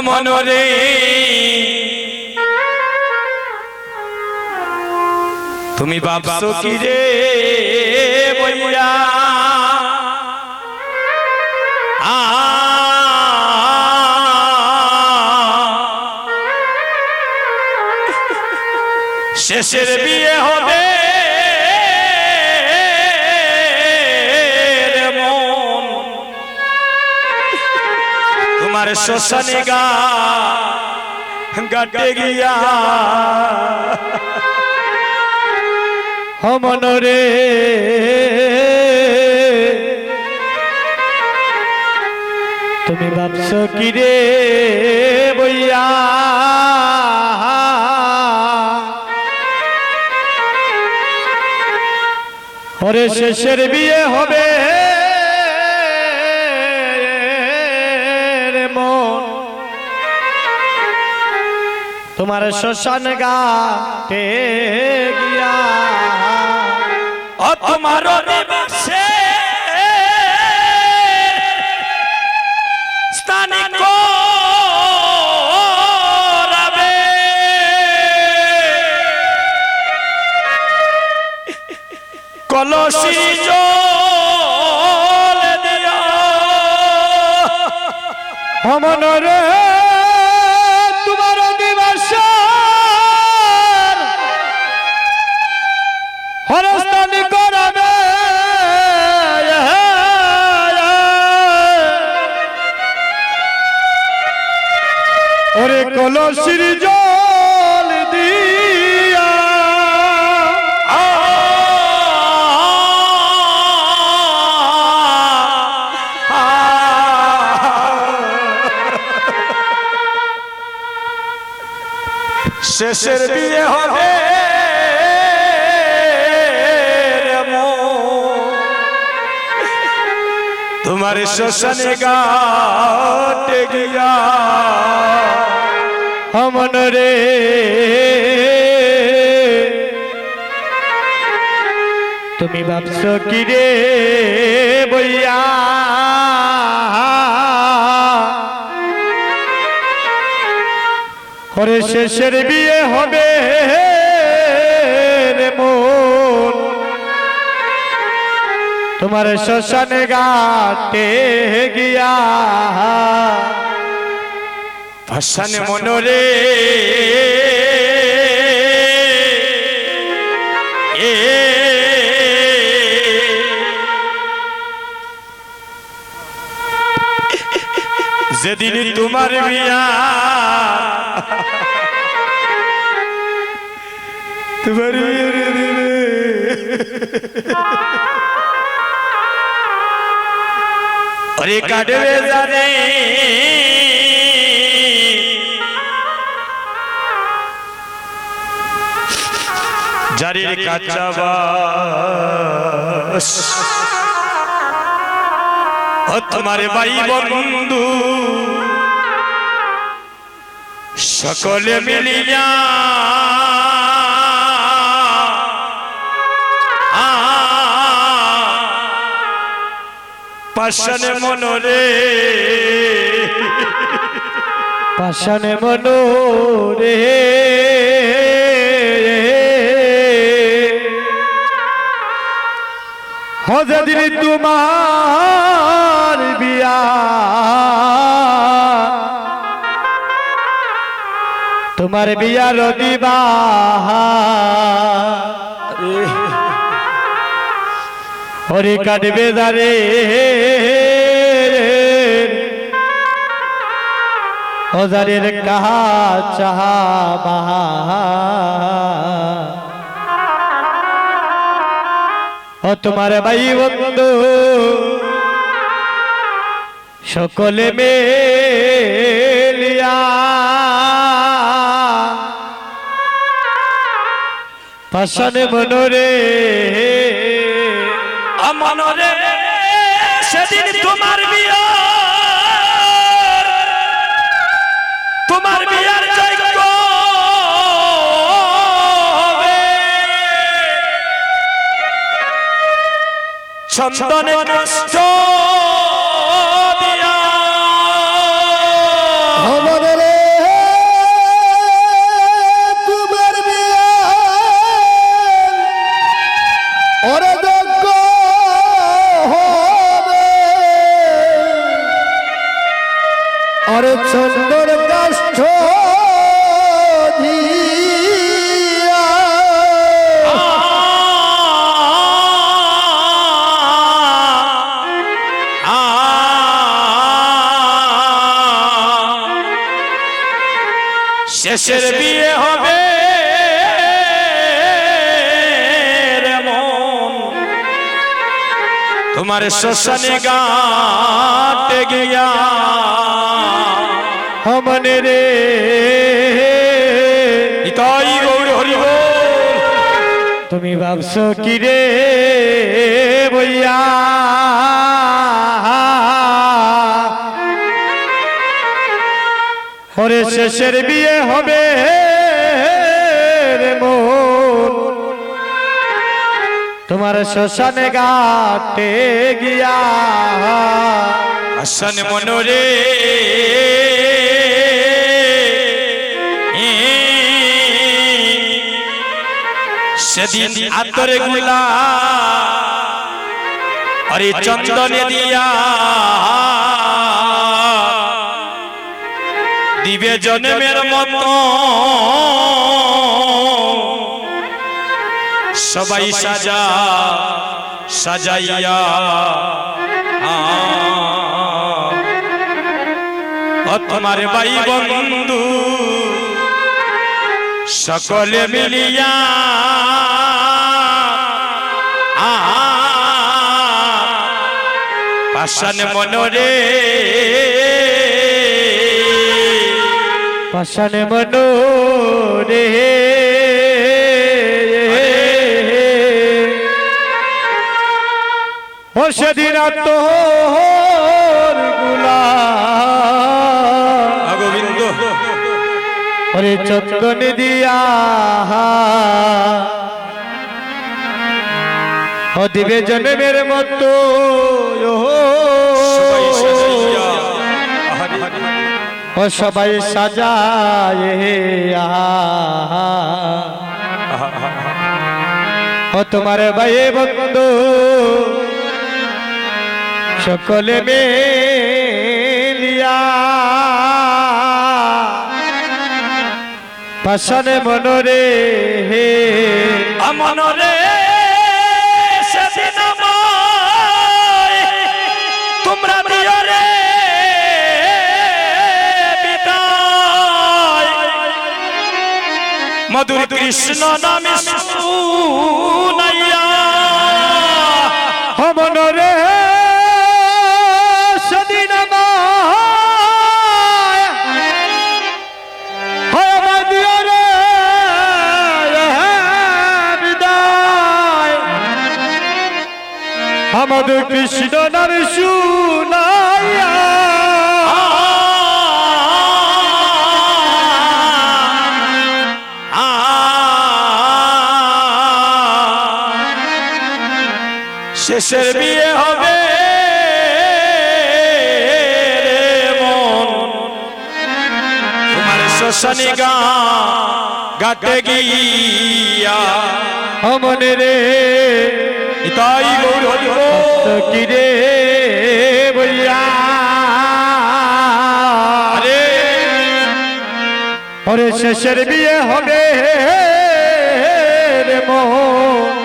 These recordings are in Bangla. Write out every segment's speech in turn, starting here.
মনরে তুমি ভাবছো কি রে বইয়া শেষের বিয়ে হবে মন তোমার শ্মশানে গাটে গিয়া মনরে তুমি ভাবছো কি রে বইয়া ওরে শেষের বিয়ে হবে রে মন তোমার শ্মশান ঘাটে গিয়া ও তোমার নিবাসে স্থানে করাবে কলসি জল দিয়া মনরে তোমার দিবস হরস্থান করাবে ওরে কলসির জল দিয়া শেষের বিয়ে হবে তোমার শ্মশানে ঘাটে গিয়া মনরে তুমি ভাবছো কি রে বইয়া ওরে শেষের বিয়ে হবে রে মন তোমার শ্মশানে ঘাটে গিয়া ভাসানে মনরে যেদিন তোমার বিয়া তোমার अरे काटवे जाने जारीर काचा बास तुम्हारे भाई बंधु सकले मिलिया पाशने मनोरे पाशने मनोरे हो दिन तुम्हार बिया तुम्हारे बिया रोदीबा ओरे काटबे दारे ओजारेर कहा चाहा बहा ओ तुम्हारे भाई बंधु सकले मिलिया पाशने मनोरे मनोरे सेदिन तुम्हार बिया तुम्हार बियार यज्ञ হবে চন্দনে কষ্ট দিয়া হবে আরে চন্দর কাষ্ঠ দিয়া শেষের বিয়ে হবে রে মন, তোমার শ্মশানে গাটে গিয়া মনে রে ইতাই গৌর হরি বল। তুমি ভাবছো কি রে বইয়া ওরে শেষের বিয়ে হবে রে মন, তোমার শ্মশানে ঘাটে গিয়া হাসান মনোরে সেদিন আতরে গুলা আরে চন্দনে দিয়া দিবে জন্মের মতো সবাই সাজা সাজাইয়া ও তোমার ভাই বন্ধু সকলে মিলিয়া পাষাণ মনোরে পাষাণ মনো রে ও সেদিন তোর গুলা গোবিন্দ ওরে চন্দন দিয়া ও দিবে জন্মের মতো সবাই সাজাইয়া ও সবাই সাজায় ও তোমার ভাই বন্ধু সকলে মিলিয়া পাষাণে মনোরে মনোরে সেদিন আমায় তোমরা দিও রে বিদায়, মধুর কৃষ্ণ নামে শুনাইয়া মনোরে সেদিন আমাদের কৃষ্ণ নাম শুনাইয়া শেষের বিয়ে হবে রে মন, তোমার শ্মশানে ঘাটে গিয়া মনে রে ইতাই গৌর হরি বল। কি রে বইয়া আরে ওরে শেষের বিয়ে হবে রে মোহন,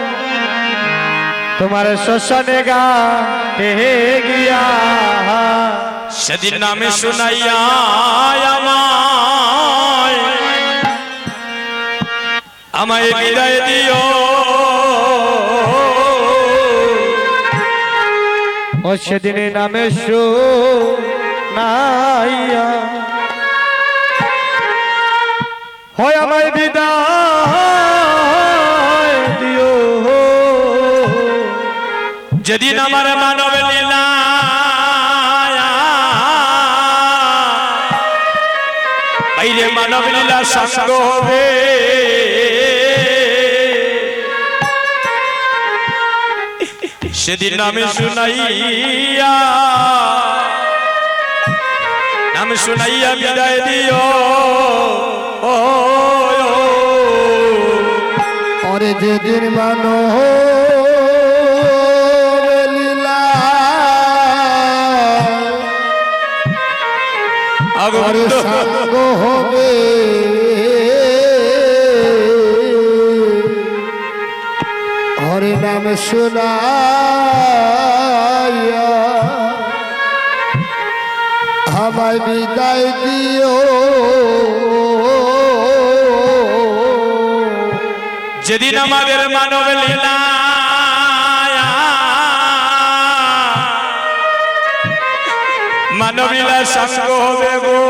তোমার শ্মশানে ঘাটে গিয়া সেদিন নামে শুনাইয়া আমায় বিদায় দিও, ও সেদিন নামে শুনাইয়া হয় আমায় বিদায় দিও, যেদিন আমার মানব লীলা বাইরে মানব লীলা সঙ্গ হবে, সেদিন নামে শুনাইয়া বিদায় দিও। পরে যেদিন মানো লীলা আরে সঙ্গ হবে হরে নাম শুনাইয়া আমায় বিদায় দিও যেদিন আমাদের মানব লীলা মানব লীলা সঙ্গ হবে গো,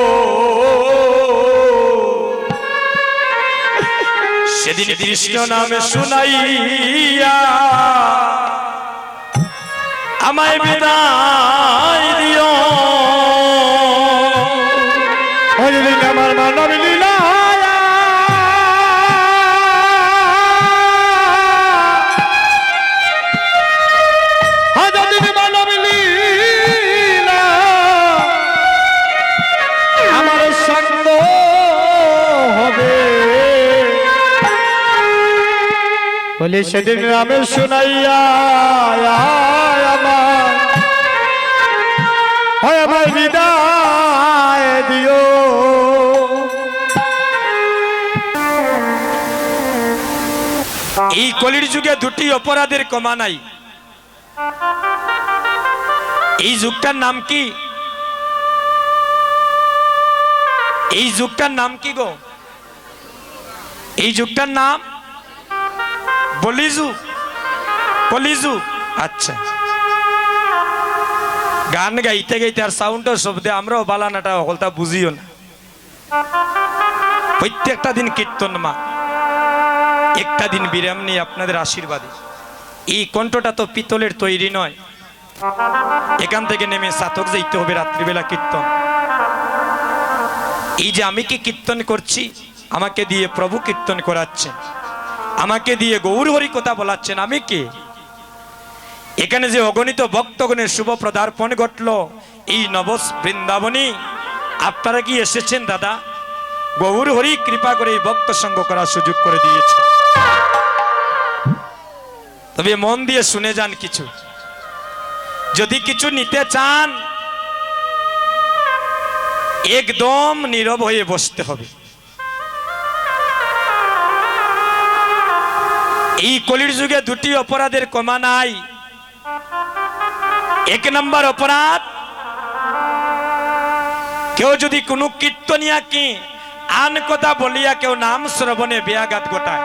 সেদিন কৃষ্ণ নামে শুনাইয়া আমায় বিদায় দিও। হরিদিন আমার মানব লীলা হাজারদিন মানব লীলা আমার সঙ্গ হবে বলে সেদিন নামে শুনাইয়া আমার বিদায় দিও। এই কলির যুগে দুটি অপরাধের কমা নাই। এই যুগটার নাম কি? এই যুগটার নাম কি গো? এই যুগটার নাম বলিযুগ, কলিযুগ। আচ্ছা, গান গাইতে গাইতে আর সাউন্ড শব্দে আমরাও বালানাটা হলতা বুঝিও না। প্রত্যেকটা দিন কীর্তন মা, একটা দিন বিরাম নেই আপনাদের আশীর্বাদে। এই কণ্ঠটা তো পিতলের তৈরি নয়, এখান থেকে নেমে সাতক যাইতে হবে রাত্রিবেলা কীর্তন। এই যে আমি কি কীর্তন করছি, আমাকে দিয়ে প্রভু কীর্তন করাচ্ছেন, আমাকে দিয়ে গৌর হরি কথা বলাচ্ছেন। আমি কে? এখানে যে অগণিত ভক্তগণের শুভ পদার্পণ ঘটল এই নবস বৃন্দাবনী, আপনারা কি এসেছেন দাদা? গৌর হরি কৃপা করে এই ভক্ত সঙ্গ করার সুযোগ করে দিয়েছে। তবে মন দিয়ে শুনে যান, কিছু যদি কিছু নিতে চান একদম নীরব হয়ে বসতে হবে। এই কলির যুগে দুটি অপরাধের কমা নাই। এক নম্বর অপরাধ, কেউ যদি কোনো কীর্তনিয়াকে আন কথা বলিয়া কেউ নাম শ্রবণে ব্যাঘাত ঘটায়,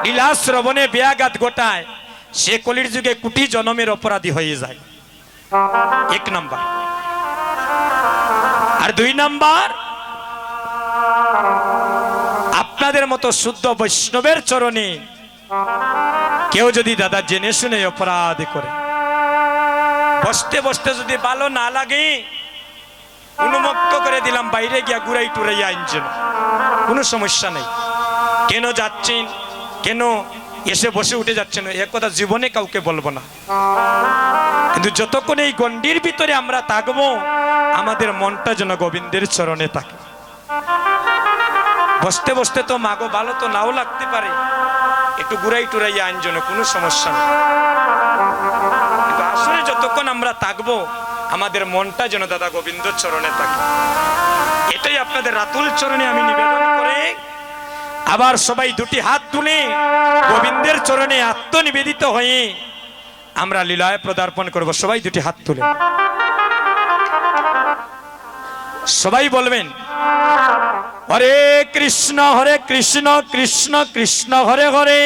লীলা শ্রবণে ব্যাঘাত ঘটায়, সে কলির যুগে কোটি জন্মের অপরাধী হয়ে যায়। এক নাম্বার। আর দুই নাম্বার, আপনাদের মতো শুদ্ধ বৈষ্ণবের চরণে কেউ যদি দাদা জেনে শুনে অপরাধ করে, বসতে বসতে যদি ভালো না লাগে উন্মুক্ত করে দিলাম, বাইরে গিয়া ঘুরাই টুরাইয়া আনছেন, কোনো সমস্যা নেই। কেন যাচ্ছেন, কেন এসে বসে উঠে যাচ্ছেন, এ কথা জীবনে কাউকে বলবো না। কিন্তু যতক্ষণ এই গণ্ডির ভিতরে আমরা থাকবো, আমাদের মনটা যেন গোবিন্দের চরণে থাকে। বসতে বসতে তো মাগো ভালো তো নাও লাগতে পারে, একটু ঘুরাই টুরাইয়া আনজন, কোনো সমস্যা নেই। কিন্তু আসলে যতক্ষণ আমরা থাকবো, আমাদের মনটা যেন দাদা গোবিন্দ চরণে থাকে। এটাই আপনাদের রাতুল চরণে আমি নিবেদন করে আবার সবাই দুটি হাত তুলে গোবিন্দের চরণে আত্মনিবেদিত হয়ে আমরা লীলায় পদার্পণ করব। সবাই দুটি হাত তুলে সবাই বলবেন, হরে কৃষ্ণ কৃষ্ণ কৃষ্ণ হরে হরে,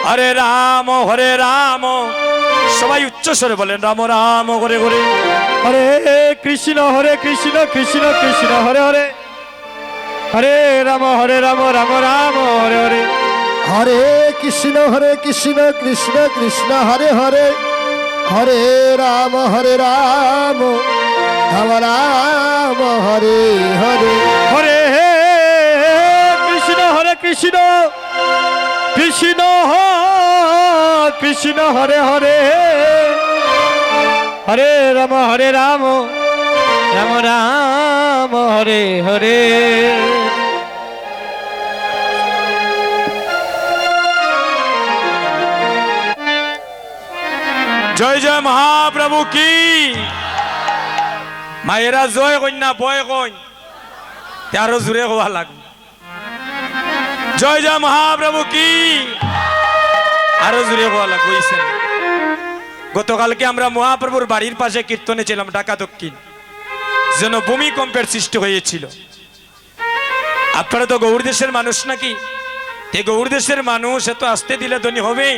হরে রাম। সবাই উচ্চ স্বরে বলেন, রাম রাম হরে হরে, হরে কৃষ্ণ কৃষ্ণ কৃষ্ণ হরে হরে, হরে রাম রাম রাম হরে হরে, হরে কৃষ্ণ কৃষ্ণ কৃষ্ণ হরে হরে, হরে রাম রাম রাম হরে হরে, হরে কৃষ্ণ কৃষ্ণ কৃষ্ণ কৃষ্ণ হরে হরে, হরে রাম রাম রাম হরে হরে। জয় জয় মহাপ্রভু কি। মায়েরা জয় কন্যা বয় কইন আরো জোরে হওয়া লাগবে জয় জয় মহাপ্রভু কি আরো জোরে হওয়া লাগবে গতকালকে আমরা মহাপ্রভুর বাড়ির পাশে কীর্তনে ছিলাম ঢাকা দক্ষিণ যেন ভূমিকম্পের সৃষ্টি হয়েছিল আপনারা তো গৌড় দেশের মানুষ নাকি এই গৌড় দেশের মানুষ এত আসতে দিলে ধনী হবে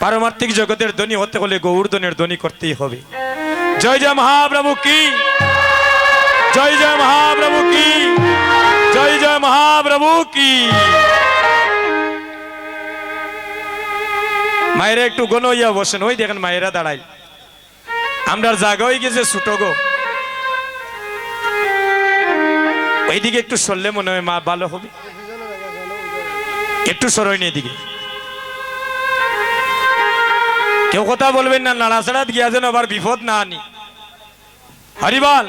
পারমার্থিক জগতের ধনী হতে হলে গৌড় ধনের ধনী করতেই হবে জয় জয় মহাপ্রভু কি জয় জয় মহাপ্রভু কি জয় জয় মহাপ্রভু কি মায়েরা একটু গণ হইয়া বসেন ওই দেখেন মায়েরা দাঁড়াই আমরা জায়গা হয়ে গেছে ছোট গো ওইদিকে একটু সরলে মনে হয় মা ভালো হবে একটু সরই নি এদিকে কেউ কথা বলবেন না নাড়াচাড়া গিয়া যেন আবার বিপদ না আনি হরিবল